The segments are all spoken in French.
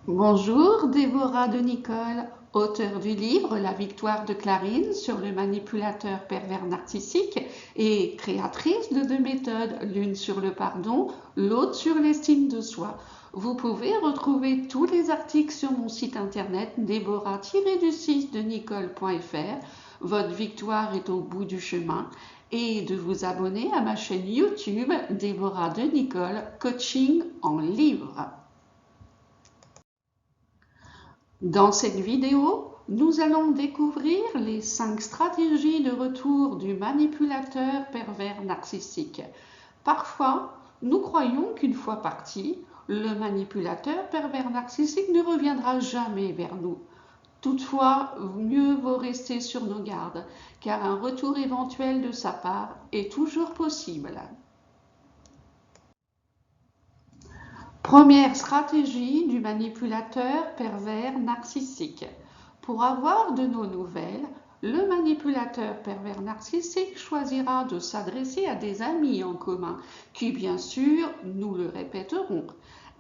Bonjour, Déborah de Nicole, auteure du livre La victoire de Clarine sur le manipulateur pervers narcissique et créatrice de deux méthodes, l'une sur le pardon, l'autre sur l'estime de soi. Vous pouvez retrouver tous les articles sur mon site internet déborah-du6 de nicole.fr. Votre victoire est au bout du chemin et de vous abonner à ma chaîne YouTube Déborah de Nicole, coaching en livre. Dans cette vidéo, nous allons découvrir les 5 stratégies de retour du manipulateur pervers narcissique. Parfois, nous croyons qu'une fois parti, le manipulateur pervers narcissique ne reviendra jamais vers nous. Toutefois, mieux vaut rester sur nos gardes, car un retour éventuel de sa part est toujours possible. Première stratégie du manipulateur pervers narcissique. Pour avoir de nos nouvelles, le manipulateur pervers narcissique choisira de s'adresser à des amis en commun qui, bien sûr, nous le répéteront.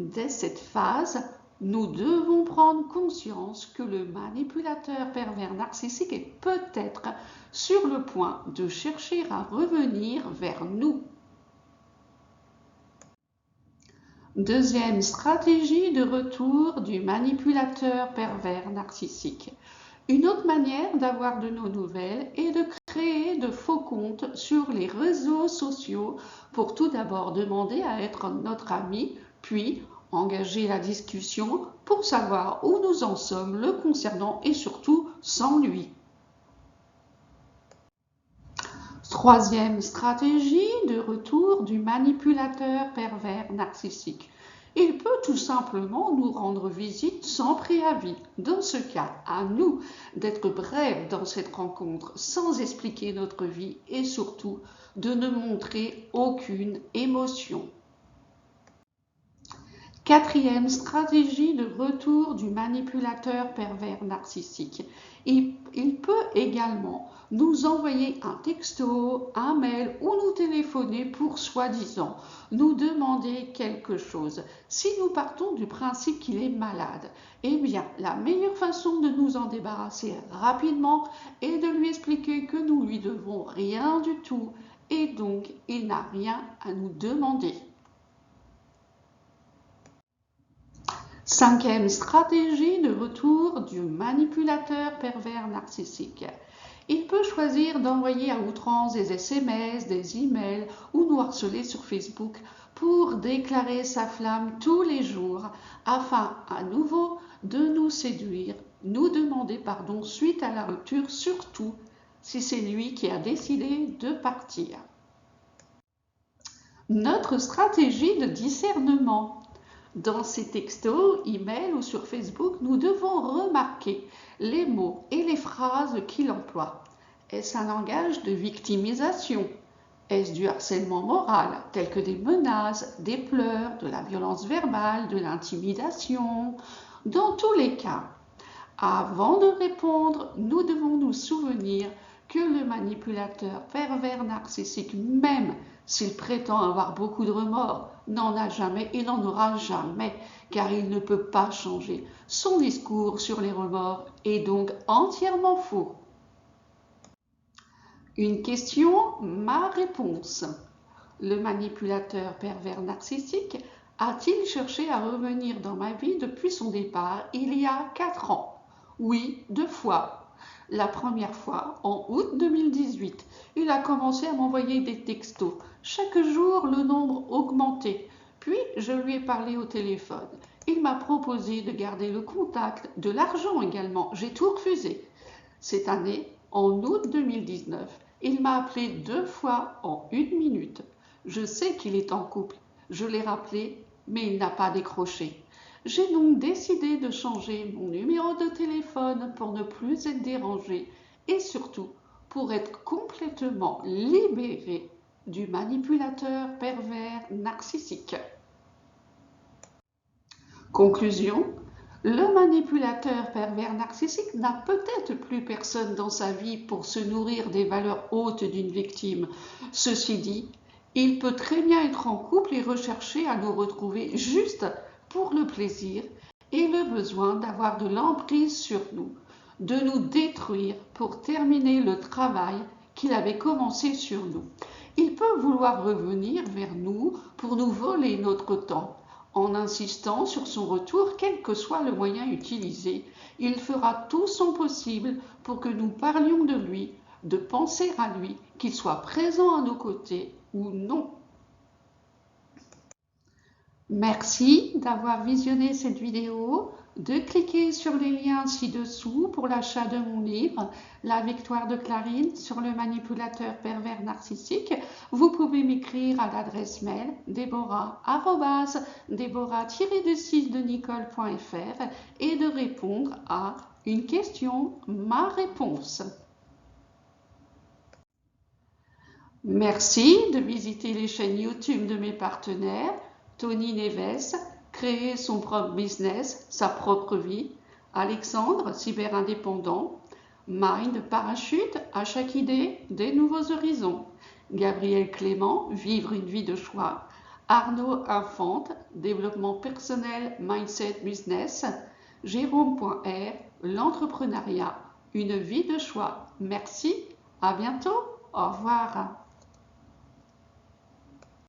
Dès cette phase, nous devons prendre conscience que le manipulateur pervers narcissique est peut-être sur le point de chercher à revenir vers nous. Deuxième stratégie de retour du manipulateur pervers narcissique. Une autre manière d'avoir de nos nouvelles est de créer de faux comptes sur les réseaux sociaux pour tout d'abord demander à être notre ami, puis engager la discussion pour savoir où nous en sommes le concernant et surtout sans lui. Troisième stratégie de retour du manipulateur pervers narcissique. Il peut tout simplement nous rendre visite sans préavis. Dans ce cas, à nous d'être brefs dans cette rencontre sans expliquer notre vie et surtout de ne montrer aucune émotion. Quatrième stratégie de retour du manipulateur pervers narcissique. Il peut également nous envoyer un texto, un mail ou nous téléphoner pour soi-disant nous demander quelque chose. Si nous partons du principe qu'il est malade, eh bien la meilleure façon de nous en débarrasser rapidement est de lui expliquer que nous lui devons rien du tout et donc il n'a rien à nous demander. Cinquième stratégie de retour du manipulateur pervers narcissique. Il peut choisir d'envoyer à outrance des SMS, des emails ou nous harceler sur Facebook pour déclarer sa flamme tous les jours afin à nouveau de nous séduire, nous demander pardon suite à la rupture, surtout si c'est lui qui a décidé de partir. Notre stratégie de discernement. Dans ces textos, emails ou sur Facebook, nous devons remarquer les mots et les phrases qu'il emploie. Est-ce un langage de victimisation? Est-ce du harcèlement moral, tel que des menaces, des pleurs, de la violence verbale, de l'intimidation? Dans tous les cas, avant de répondre, nous devons nous souvenir que le manipulateur pervers narcissique, même s'il prétend avoir beaucoup de remords, n'en a jamais et n'en aura jamais, car il ne peut pas changer. Son discours sur les remords est donc entièrement faux. Une question, ma réponse. Le manipulateur pervers narcissique a-t-il cherché à revenir dans ma vie depuis son départ il y a 4 ans? Oui, 2 fois. La première fois, en août 2018, il a commencé à m'envoyer des textos. Chaque jour, le nombre augmentait. Puis, je lui ai parlé au téléphone. Il m'a proposé de garder le contact, de l'argent également. J'ai tout refusé. Cette année, en août 2019, il m'a appelé 2 fois en 1 minute. Je sais qu'il est en couple. Je l'ai rappelé, mais il n'a pas décroché. J'ai donc décidé de changer mon numéro de téléphone pour ne plus être dérangée et surtout pour être complètement libérée du manipulateur pervers narcissique. Conclusion, le manipulateur pervers narcissique n'a peut-être plus personne dans sa vie pour se nourrir des valeurs hautes d'une victime. Ceci dit, il peut très bien être en couple et rechercher à nous retrouver juste pour le plaisir et le besoin d'avoir de l'emprise sur nous, de nous détruire pour terminer le travail qu'il avait commencé sur nous. Il peut vouloir revenir vers nous pour nous voler notre temps. En insistant sur son retour, quel que soit le moyen utilisé, il fera tout son possible pour que nous parlions de lui, de penser à lui, qu'il soit présent à nos côtés ou non. Merci d'avoir visionné cette vidéo, de cliquer sur les liens ci-dessous pour l'achat de mon livre « La victoire de Clarine sur le manipulateur pervers narcissique ». Vous pouvez m'écrire à l'adresse mail deborah-6de-nicole.fr et de répondre à une question, ma réponse. Merci de visiter les chaînes YouTube de mes partenaires. Tony Neves, créer son propre business, sa propre vie. Alexandre, cyber-indépendant. Mind, parachute, à chaque idée, des nouveaux horizons. Gabriel Clément, vivre une vie de choix. Arnaud Infante, développement personnel, mindset, business. Jérôme.r, l'entrepreneuriat, une vie de choix. Merci, à bientôt, au revoir.